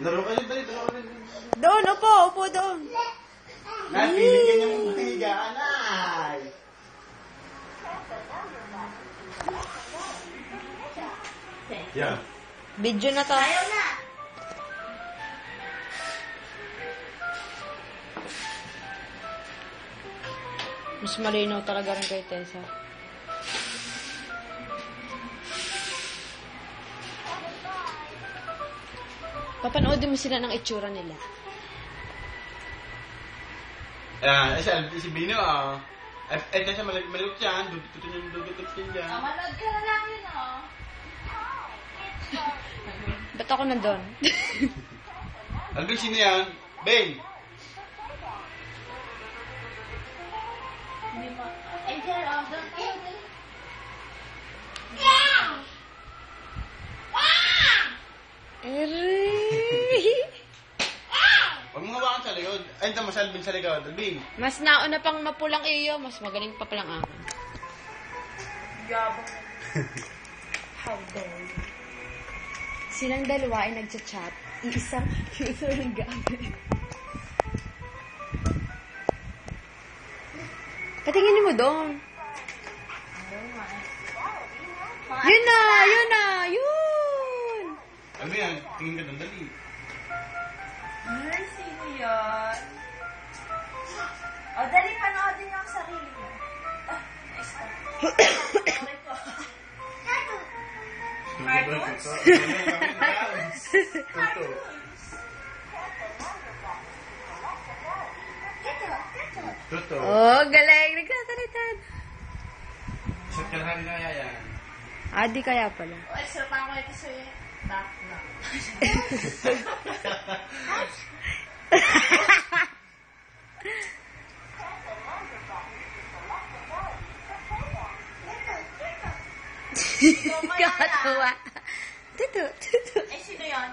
Laro kayo, dali, laro kayo. Doon, upo doon. Napiling ka niyang higa, anay. Yeah. Video na to. Ayaw na. Mas malinaw talaga rin kay Tessa. Papanoodin mo sila ng itsura nila. Ayan, si Bino, kasi malikot yan, dudutot yan dyan. Manood ka na lang yun, Ba't ako nandun? Alvin, sino yan? Ben! Hindi mo. Ay, sir, doon kayo. Huwag mo hawakan sa likod. Ay, tama si Alvin sa likod. Alvin. Mas nauna pang mapulang iyo, mas magaling pa palang ako. Yabang. How dare you? Silang dalawa ay nagchat-chat. Iisang user ng gamit. Patingin mo doon. Yun na! Yun! Alvin, tingin ka doon, dali. Ay, sino yun? O, dali panoodin yung sarili mo. Nice ka. Sorry po. Cartoons? Toto. Oh, galing! Nagsasalita. Isang kalahari na kaya yan. Di kaya pala. O, extra pa ako ito sa'yo. Back na. Kakatawa. Tuto. Eh, sino yun?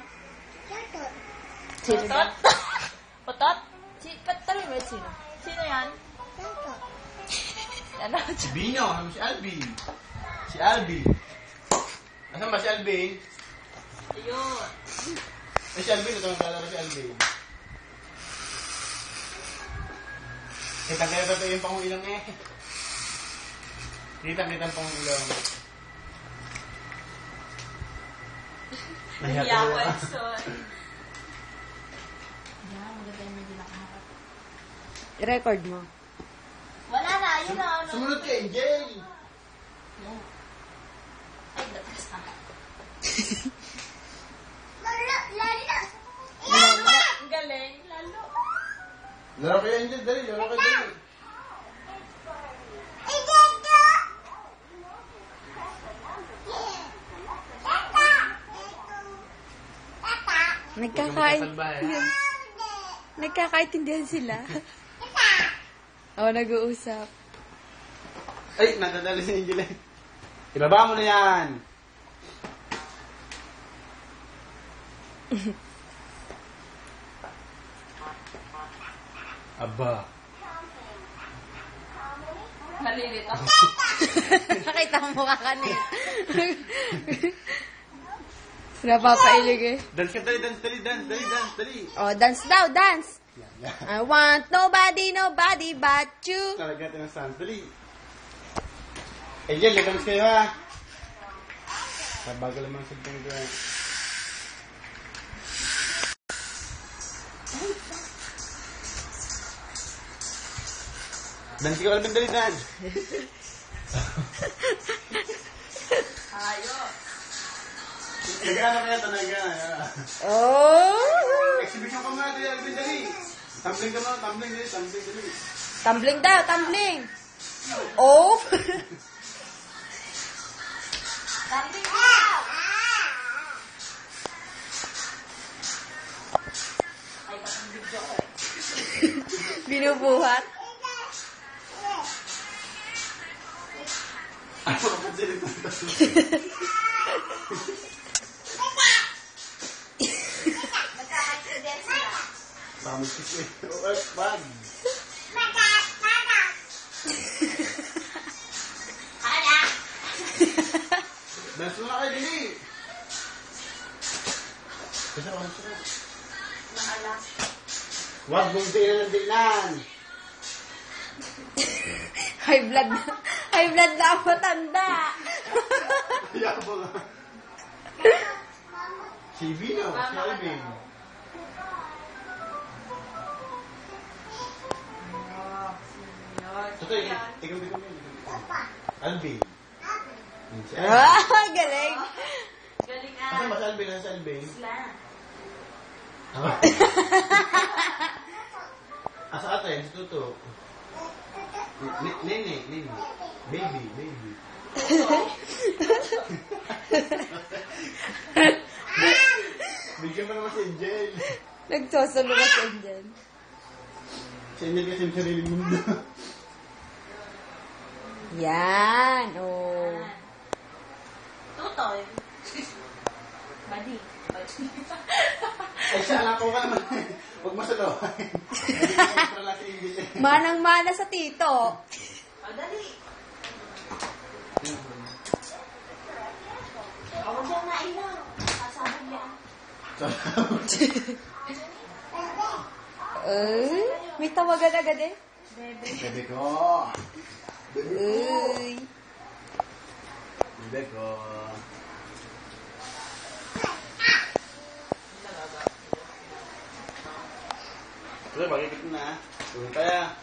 Sino Potot? Potot? Patalim mo sino? Sino yan? Ano? Si Bino, si Alvin. Si Alvin. Asan ba si Alvin? Ayun. Si Alvin, ito ang kalaro si Alvin. Kita-kita ito yung panguilang eh. Kita-kita ang panguilang. Nahiya ko, Edson. Yan, maganda yung hindi nakaharap. I-record mo. Wala na, yun na. Sumunod ka, Angel! Yan. Ay, latas na. Lalo! Ang galing, lalo. Laro kayo, Angel, dali. Laro kayo, dali. Nagkakaintindihan sila. Nag-uusap. Ay, nadadali si Angel eh. Ibaba mo na yan! Aba. Malilito. Nakita mo mukha kanina. Napapailig eh. Dance ka, dali. Dance daw, dance! I want nobody but you. Talaga ito ng sans, dali. Angel, nag-dance kayo ha. Bagal naman sa itong gawin. Dance ka, Alvin, dali, dance. Ayos. Nagana kaya ito, nagana. Exhibition ka muna, dali, Alvin, dali. Tumbling ka muna, tumbling, dali. Tumbling daw, tumbling. Oh! Tumbling daw. Ay, patang video ko eh. Binubuhat. Ano ka pa dito? Nagkaka-accident sila. Vamos que sí. Bag. Hala! Dance mo na kayo, dili. Kasi ako, Huwag mong dinan ng dinan. High blood na. High blood na ang matanda. Kaya po nga. Si Vino, si Alvin. Ito, ikaw yun. Alvin. Si Alvin. Ah, galing. Galing Asa ba si Alvin? Asa si Alvin? Asa ate? Si Tuto. Nene. Baby. Bigyan mo naman si Angel. Nagsosolo ka sa dyan. Si Angel kasi yung sariling mundo. Yan. Oh. Tutoy. Badi. Ay, siya alam ko ka naman. Huwag masalo. Hindi ko extra lang si Angel. Manang-mana sa tito. O, dali. Huwag siyang nailaw. Kasabog yan. Ay, may tawagan agad eh. Bebe ko. Ay. Bebe ko. Pero, bakit na? Kaya,